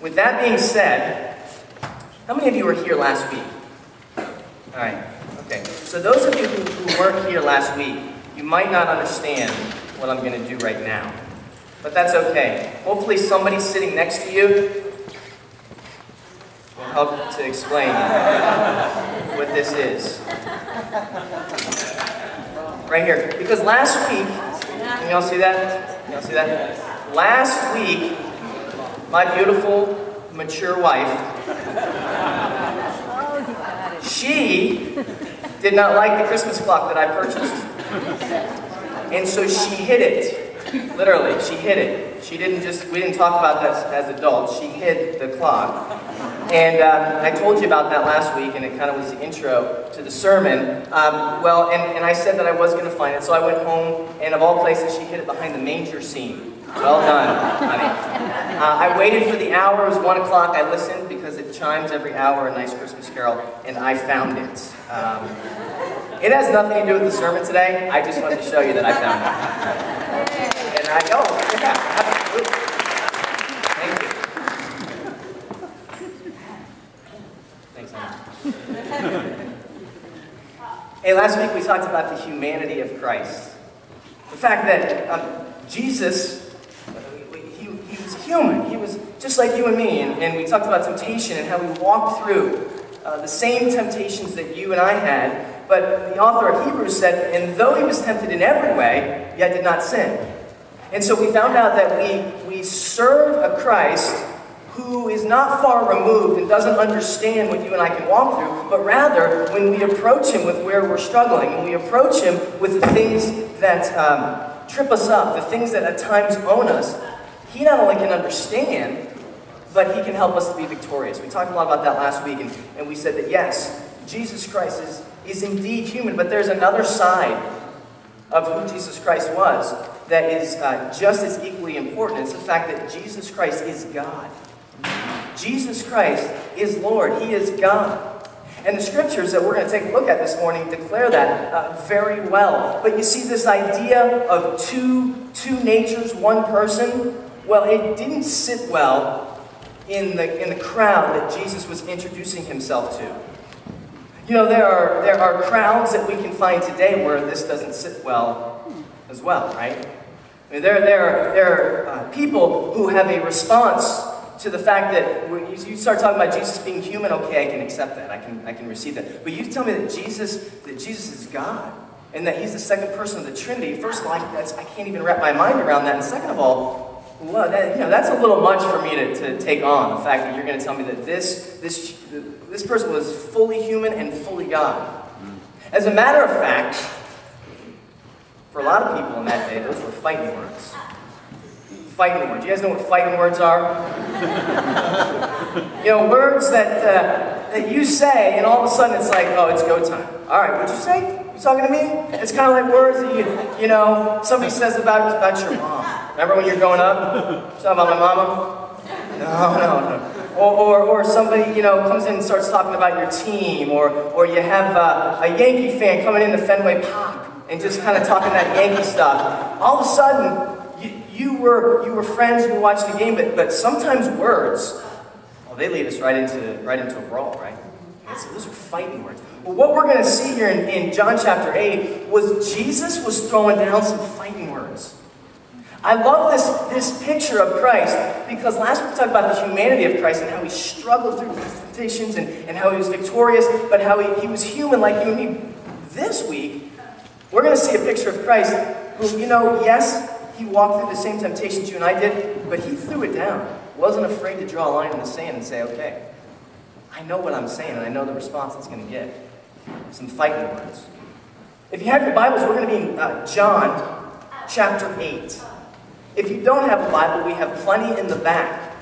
With that being said, how many of you were here last week? All right, okay. So those of you who weren't here last week, you might not understand what I'm going to do right now. But that's okay. Hopefully somebody sitting next to you will help to explain what this is. Right here. Because last week, can y'all see that? Can y'all see that? Last week, my beautiful, mature wife, she did not like the Christmas clock that I purchased. And so she hid it. Literally, she hid it. We didn't talk about this as adults. She hid the clock. And I told you about that last week, and it kind of was the intro to the sermon. And I said that I was going to find it, so I went home, and of all places, she hid it behind the manger scene. Well done, honey. I waited for the hour. It was 1 o'clock. I listened because it chimes every hour, a nice Christmas carol, and I found it. It has nothing to do with the sermon today. I just wanted to show you that I found it. And yeah, absolutely. Thank you. Thanks, honey. Hey, last week we talked about the humanity of Christ. The fact that Jesus, he was human. He was just like you and me. And we talked about temptation and how we walked through the same temptations that you and I had. But the author of Hebrews said, and though he was tempted in every way, yet did not sin. And so we found out that we serve a Christ who is not far removed and doesn't understand what you and I can walk through, but rather, when we approach him with where we're struggling, when we approach him with the things that trip us up, the things that at times own us, he not only can understand, but he can help us to be victorious. We talked a lot about that last week, and we said that yes, Jesus Christ is indeed human, but there's another side of who Jesus Christ was that is just as equally important. It's the fact that Jesus Christ is God. Jesus Christ is Lord. He is God. And the scriptures that we're going to take a look at this morning declare that very well. But you see, this idea of two natures, one person, well, it didn't sit well in the crowd that Jesus was introducing himself to. You know, there are crowds that we can find today where this doesn't sit well as well, right? I mean, there are people who have a response to the fact that when you start talking about Jesus being human, okay, I can accept that, I can receive that. But you tell me that Jesus is God, and that he's the second person of the Trinity. First of all, I can't even wrap my mind around that. And second of all, well, that's a little much for me to take on, the fact that you're going to tell me that this person was fully human and fully God. As a matter of fact, for a lot of people in that day, those were fighting words. Fighting words. You guys know what fighting words are? You know, words that you say, and all of a sudden it's like, oh, it's go time. All right, what'd you say? You talking to me? It's kind of like words that you know, somebody says about your mom. Remember when you're growing up? Talking about my mama? No. Or somebody, you know, comes in and starts talking about your team, or you have a Yankee fan coming into Fenway Park and just kind of talking that Yankee stuff. All of a sudden, you were friends, you were watching the game, but sometimes words, well, they lead us right into a brawl, right? Those are fighting words. Well, what we're going to see here in John chapter 8 was Jesus was throwing down some fighting words. I love this picture of Christ because last week we talked about the humanity of Christ and how he struggled through temptations and how he was victorious, but how he was human like you and me. This week, we're going to see a picture of Christ who, you know, yes, he walked through the same temptations you and I did, but he threw it down. Wasn't afraid to draw a line in the sand and say, okay, I know what I'm saying and I know the response it's going to get. Some fighting words. If you have your Bibles, we're going to be in John chapter 8. If you don't have a Bible, we have plenty in the back.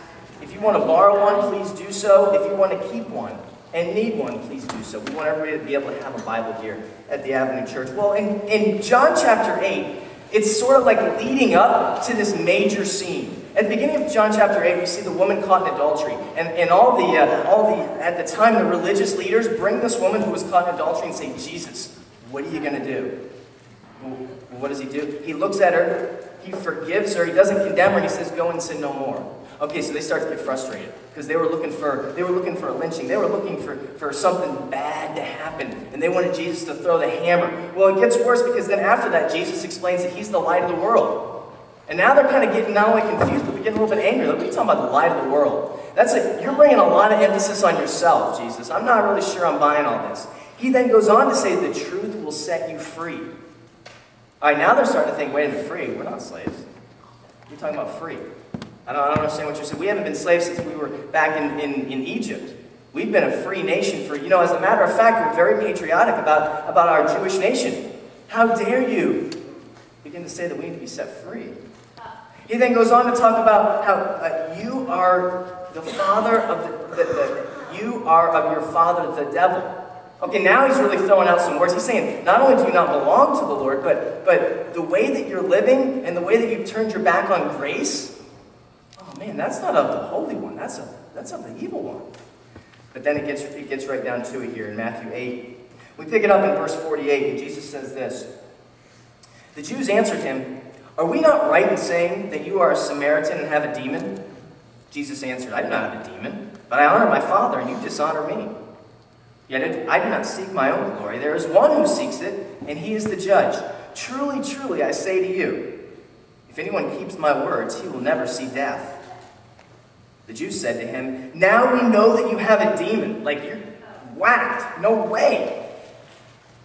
If you want to borrow one, please do so. If you want to keep one and need one, please do so. We want everybody to be able to have a Bible here at the Avenue Church. Well, in John chapter 8, it's sort of like leading up to this major scene. At the beginning of John chapter 8, we see the woman caught in adultery. And all the at the time, the religious leaders bring this woman who was caught in adultery and say, Jesus, what are you going to do? Well, what does he do? He looks at her, he forgives her, he doesn't condemn her, and he says, go and sin no more. Okay, so they start to get frustrated because they were looking for a lynching. They were looking for something bad to happen, and they wanted Jesus to throw the hammer. Well, it gets worse because then after that, Jesus explains that he's the light of the world. And now they're kind of getting not only confused, but they're getting a little bit angry. Like, what are you talking about, the light of the world? You're bringing a lot of emphasis on yourself, Jesus. I'm not really sure I'm buying all this. He then goes on to say, the truth will set you free. All right, now they're starting to think, wait a minute, free? We're not slaves. You're talking about free. I don't understand what you're saying. We haven't been slaves since we were back in Egypt. We've been a free nation for, as a matter of fact, we're very patriotic about our Jewish nation. How dare you begin to say that we need to be set free? He then goes on to talk about how you are the father of you are of your father the devil. Okay, now he's really throwing out some words. He's saying, not only do you not belong to the Lord, but the way that you're living and the way that you've turned your back on grace, oh man, that's not of the Holy One. That's of the evil one. But then it gets right down to it here in Matthew 8. We pick it up in verse 48, and Jesus says this. The Jews answered him, are we not right in saying that you are a Samaritan and have a demon? Jesus answered, I do not have a demon, but I honor my Father, and you dishonor me. Yet I do not seek my own glory. There is one who seeks it, and he is the judge. Truly, truly, I say to you, if anyone keeps my words, he will never see death. The Jews said to him, now we know that you have a demon. Like, you're whacked. No way.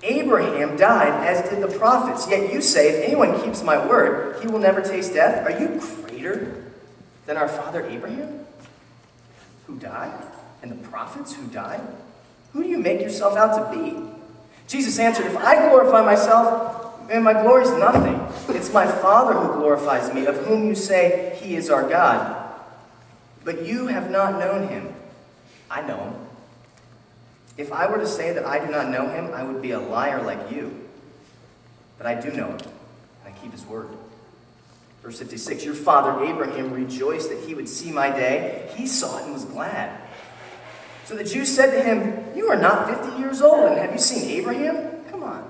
Abraham died, as did the prophets. Yet you say, if anyone keeps my word, he will never taste death. Are you greater than our father Abraham, who died? And the prophets who died? Who do you make yourself out to be? Jesus answered, if I glorify myself, man, my glory is nothing. It's my Father who glorifies me, of whom you say he is our God. But you have not known him. I know him. If I were to say that I do not know him, I would be a liar like you. But I do know him, and I keep his word. Verse 56, your father Abraham rejoiced that he would see my day. He saw it and was glad. So the Jews said to him, you are not 50 years old, and have you seen Abraham? Come on.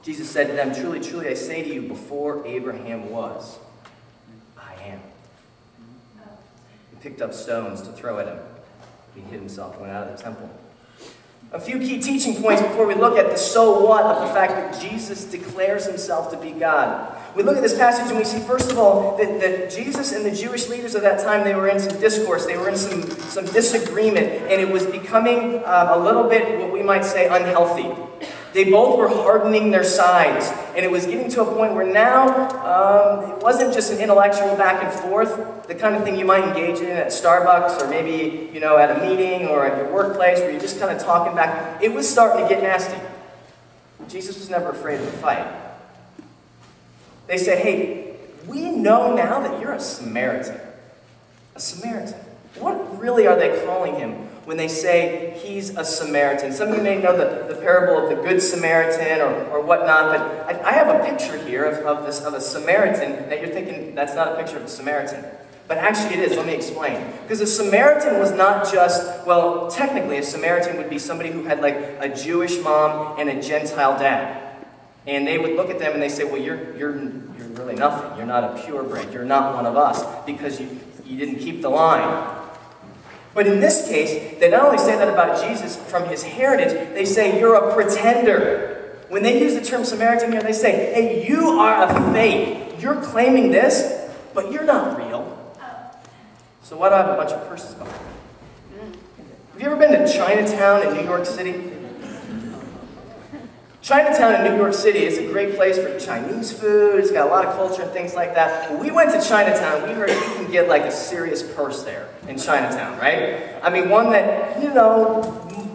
Jesus said to them, truly, truly, I say to you, before Abraham was, I am. He picked up stones to throw at him. He hid himself and went out of the temple. A few key teaching points before we look at the so what of the fact that Jesus declares himself to be God. We look at this passage and we see, first of all, that Jesus and the Jewish leaders of that time, they were in some discourse, they were in some disagreement, and it was becoming a little bit, what we might say, unhealthy. They both were hardening their sides, and it was getting to a point where now it wasn't just an intellectual back and forth, the kind of thing you might engage in at Starbucks or maybe, at a meeting or at your workplace where you're just kind of talking back. It was starting to get nasty. Jesus was never afraid of a fight. They say, hey, we know now that you're a Samaritan. A Samaritan. What really are they calling him when they say he's a Samaritan? Some of you may know the parable of the Good Samaritan or whatnot, but I have a picture here of a Samaritan that you're thinking that's not a picture of a Samaritan. But actually it is. Let me explain. Because a Samaritan was not just, well, technically a Samaritan would be somebody who had like a Jewish mom and a Gentile dad. And they would look at them and they say, well, you're really nothing. You're not a purebred. You're not one of us because you didn't keep the line. But in this case, they not only say that about Jesus from his heritage, they say you're a pretender. When they use the term Samaritan here, they say, hey, you are a fake. You're claiming this, but you're not real. So why do I have a bunch of purses behind me? Have you ever been to Chinatown in New York City? Chinatown in New York City is a great place for Chinese food. It's got a lot of culture and things like that. When we went to Chinatown, we heard you can get like a serious purse there in Chinatown, right? I mean, one that,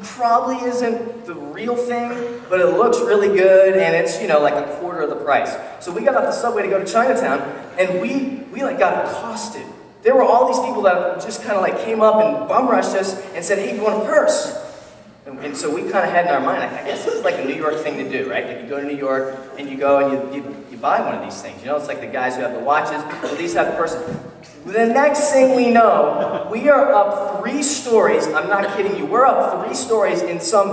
probably isn't the real thing, but it looks really good, and it's, like a quarter of the price. So we got off the subway to go to Chinatown, and we like got accosted. There were all these people that just kind of like came up and bum rushed us and said, hey, you want a purse? And so we kind of had in our mind, I guess this is like a New York thing to do, right? Like you go to New York and you go and you buy one of these things. It's like the guys who have the watches, well, these have the purses. The next thing we know, we are up 3 stories. I'm not kidding you. We're up 3 stories in some